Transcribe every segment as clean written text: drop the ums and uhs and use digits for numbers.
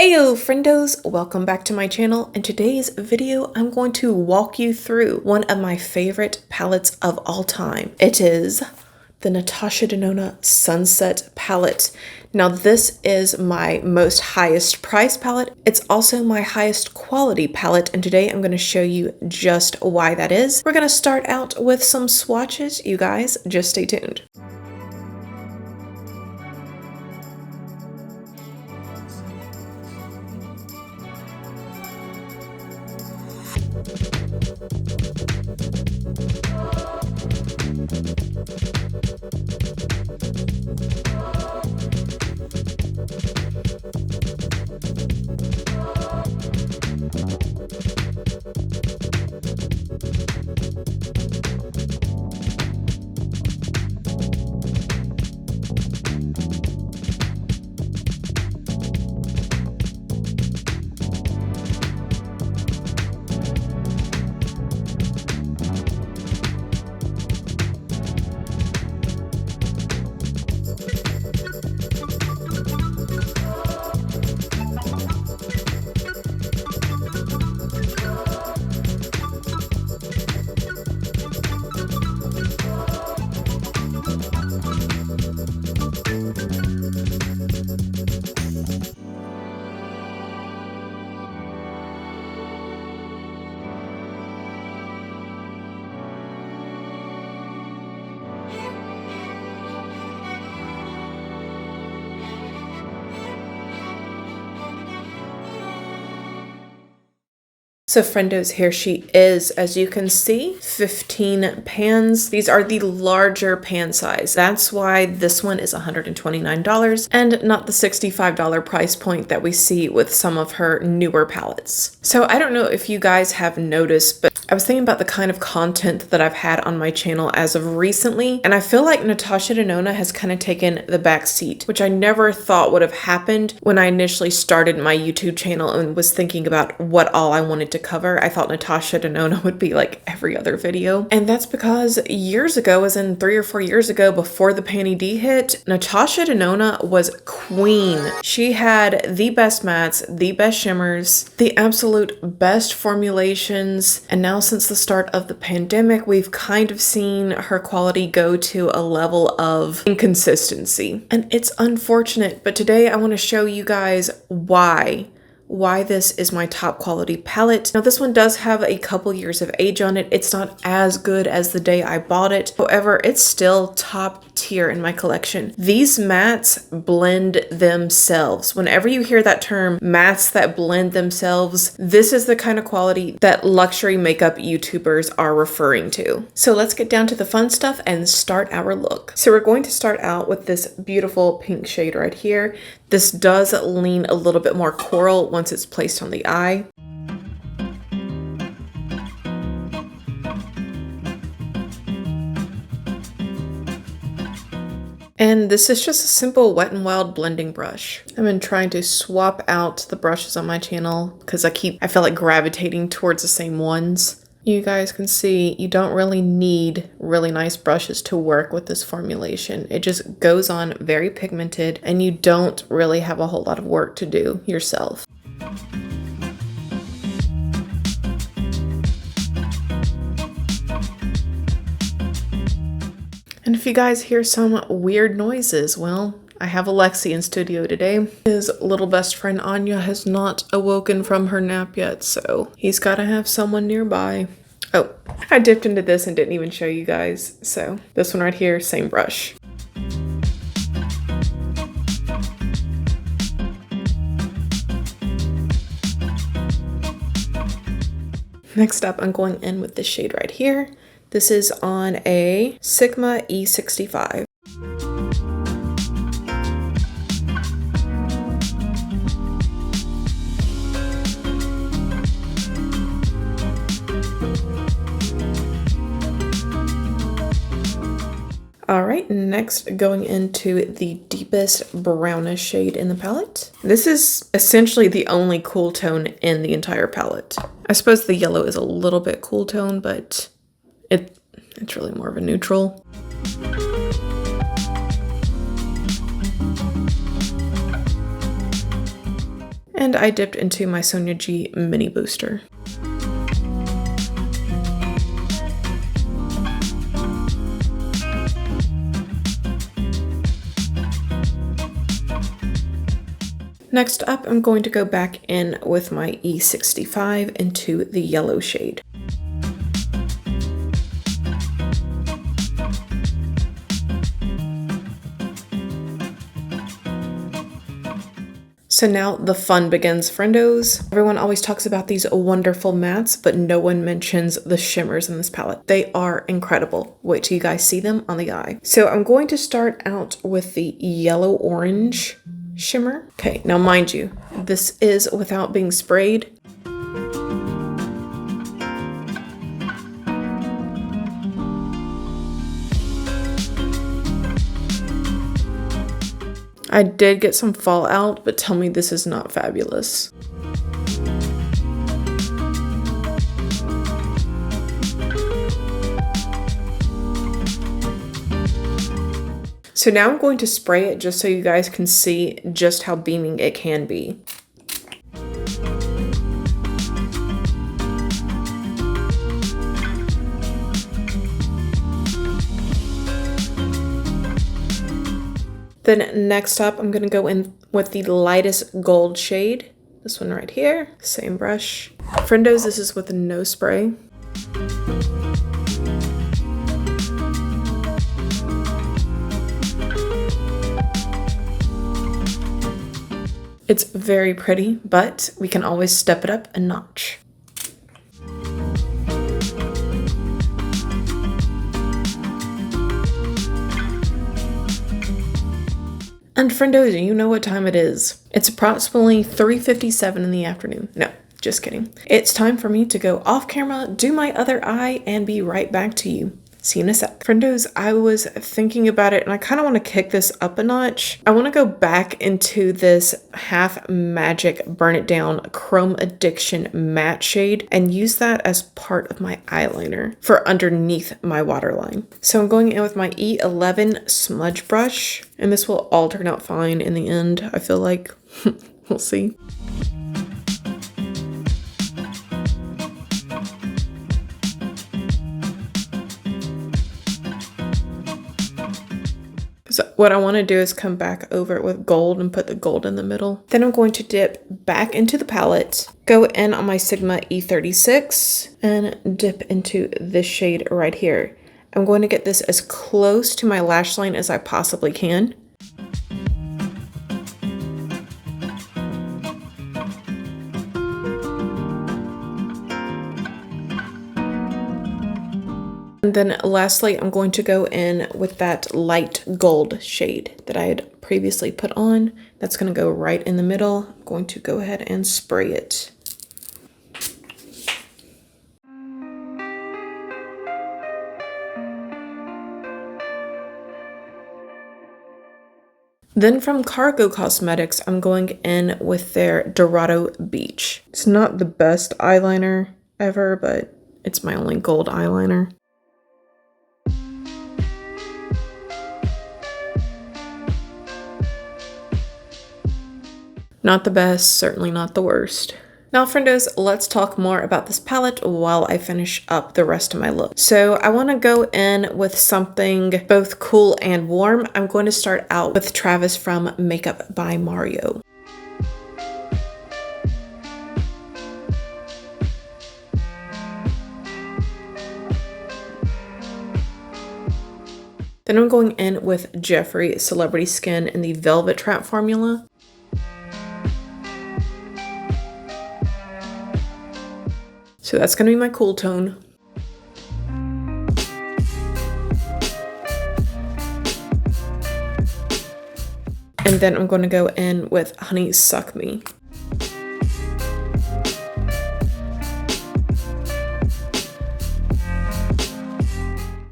Heyo friendos, welcome back to my channel. In today's video, I'm going to walk you through one of my favorite palettes of all time. It is the Natasha Denona Sunset palette. Now this is my most highest price palette. It's also my highest quality palette, and today I'm going to show you just why that is. We're going to start out with some swatches, you guys. Just stay tuned. So Friendos, here she is. As you can see, 15 pans. These are the larger pan size. That's why this one is $129 and not the $65 price point that we see with some of her newer palettes. So I don't know if you guys have noticed, but I was thinking about the kind of content that I've had on my channel as of recently, and I feel like Natasha Denona has kind of taken the back seat, which I never thought would have happened when I initially started my YouTube channel and was thinking about what all I wanted to cover. I thought Natasha Denona would be like every other video. And that's because years ago, as in 3 or 4 years ago, before the Panty D hit, Natasha Denona was queen. She had the best mattes, the best shimmers, the absolute best formulations. And now since the start of the pandemic, we've kind of seen her quality go to a level of inconsistency. And it's unfortunate, but today I want to show you guys why this is my top quality palette. Now this one does have a couple years of age on it. It's not as good as the day I bought it. However, it's still top tier in my collection. These mattes blend themselves. Whenever you hear that term, mattes that blend themselves, this is the kind of quality that luxury makeup YouTubers are referring to. So let's get down to the fun stuff and start our look. So we're going to start out with this beautiful pink shade right here. This does lean a little bit more coral once it's placed on the eye. And this is just a simple Wet n Wild blending brush. I've been trying to swap out the brushes on my channel because I feel like gravitating towards the same ones. You guys can see you don't really need really nice brushes to work with this formulation. It just goes on very pigmented and you don't really have a whole lot of work to do yourself. And if you guys hear some weird noises, well, I have Alexi in studio today. His little best friend Anya has not awoken from her nap yet, so he's gotta have someone nearby. Oh, I dipped into this and didn't even show you guys. So this one right here, same brush. Next up, I'm going in with this shade right here. This is on a Sigma E65. All right, next going into the deepest brownish shade in the palette. This is essentially the only cool tone in the entire palette. I suppose the yellow is a little bit cool tone, but it's really more of a neutral. And I dipped into my Sonia G Mini Booster. Next up, I'm going to go back in with my E65 into the yellow shade. So now the fun begins, friendos. Everyone always talks about these wonderful mattes, but no one mentions the shimmers in this palette. They are incredible. Wait till you guys see them on the eye. So I'm going to start out with the yellow orange shimmer. Okay, now mind you, this is without being sprayed. I did get some fallout, but tell me this is not fabulous. So now I'm going to spray it just so you guys can see just how beaming it can be. Then next up, I'm gonna go in with the lightest gold shade. This one right here, same brush. Friendos, this is with no spray. It's very pretty, but we can always step it up a notch. And friendos, you know what time it is. It's approximately 3:57 in the afternoon. No, just kidding. It's time for me to go off camera, do my other eye, and be right back to you. See you in a sec. Friendos, I was thinking about it and I kind of want to kick this up a notch. I want to go back into this Half Magic Burn It Down Chrome Addiction matte shade and use that as part of my eyeliner for underneath my waterline. So I'm going in with my E11 smudge brush, and this will all turn out fine in the end, I feel like. We'll see. So what I want to do is come back over it with gold and put the gold in the middle. Then I'm going to dip back into the palette, go in on my Sigma E36 and dip into this shade right here. I'm going to get this as close to my lash line as I possibly can. And then lastly, I'm going to go in with that light gold shade that I had previously put on. That's going to go right in the middle. I'm going to go ahead and spray it. Then from Cargo Cosmetics, I'm going in with their Dorado Beach. It's not the best eyeliner ever, but it's my only gold eyeliner. Not the best, certainly not the worst. Now, friendos, let's talk more about this palette while I finish up the rest of my look. So I want to go in with something both cool and warm. I'm going to start out with Travis from Makeup by Mario. Then I'm going in with Jeffree Celebrity Skin in the Velvet Trap formula. So that's going to be my cool tone. And then I'm going to go in with Honey Suck Me.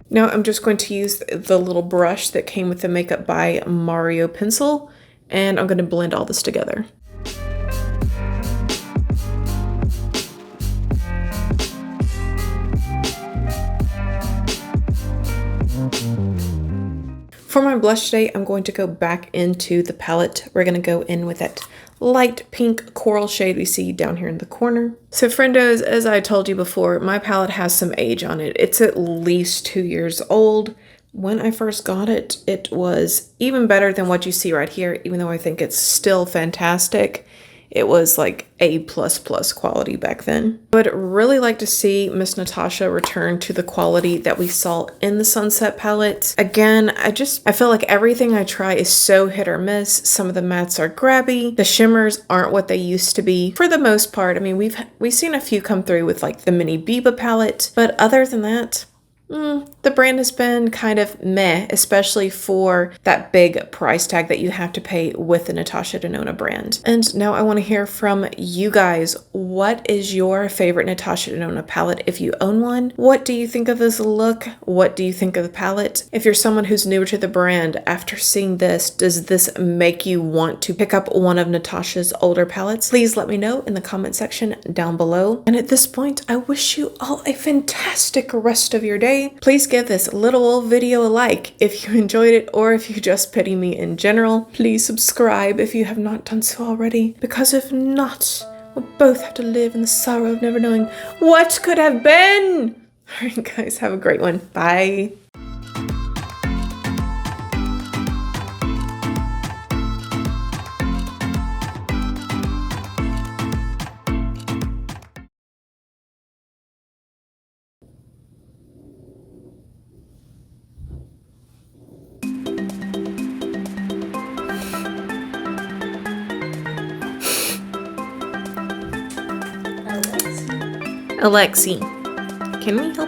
Now I'm just going to use the little brush that came with the Makeup by Mario pencil, and I'm going to blend all this together. For my blush today, I'm going to go back into the palette. We're going to go in with that light pink coral shade we see down here in the corner. So Friendos, as I told you before, my palette has some age on it. It's at least 2 years old. When I first got it, it was even better than what you see right here, even though I think it's still fantastic. It was like A++ quality back then. I would really like to see Miss Natasha return to the quality that we saw in the Sunset palette. Again, I feel like everything I try is so hit or miss. Some of the mattes are grabby. The shimmers aren't what they used to be. For the most part, I mean, we've seen a few come through with like the mini Biba palette, but other than that, the brand has been kind of meh, especially for that big price tag that you have to pay with the Natasha Denona brand. And now I want to hear from you guys. What is your favorite Natasha Denona palette if you own one? What do you think of this look? What do you think of the palette? If you're someone who's newer to the brand, after seeing this, does this make you want to pick up one of Natasha's older palettes? Please let me know in the comment section down below. And at this point, I wish you all a fantastic rest of your day. Please give this little old video a like if you enjoyed it, or if you just pity me in general. Please subscribe if you have not done so already, because if not, we'll both have to live in the sorrow of never knowing what could have been. Alright guys, have a great one. Bye. Alexi, can we help